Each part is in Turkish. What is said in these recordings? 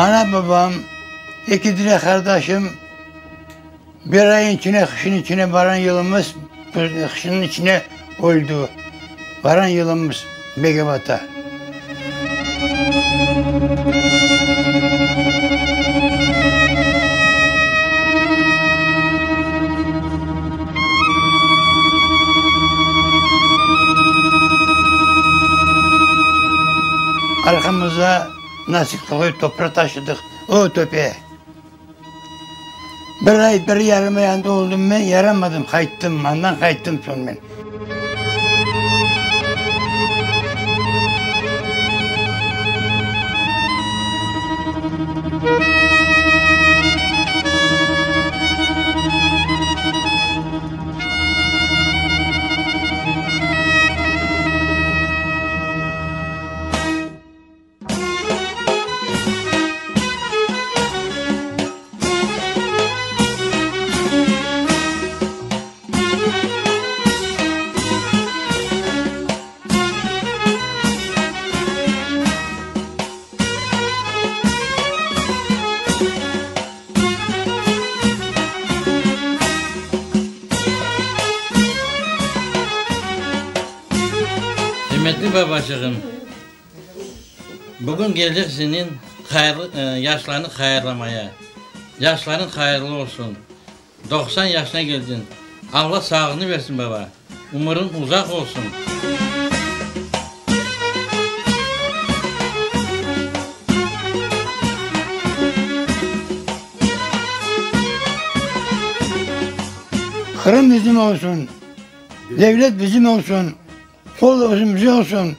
Ana babam, iki tane kardeşim, bir ayın içine, kışın içine varan yılımız, kışın içine öldü. Varan yılımız Begevat'a. Arkamıza nasip koyup toprak taşıdık o tepeye. Bir ay bir yarım ayında oldum ben, yaramadım, kayıttım, ondan kayıttım son ben. Kıymetli babacığım, bugün geldik senin yaşlarını hayırlamaya. Yaşların hayırlı olsun. 90 yaşına geldin. Allah sağlığını versin baba. Umurun uzak olsun. Kırım bizim olsun, devlet bizim olsun. Kol bizim olsun.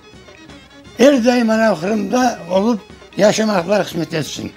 Her daim ana Kırım'da olup yaşamaklar kısmet etsin.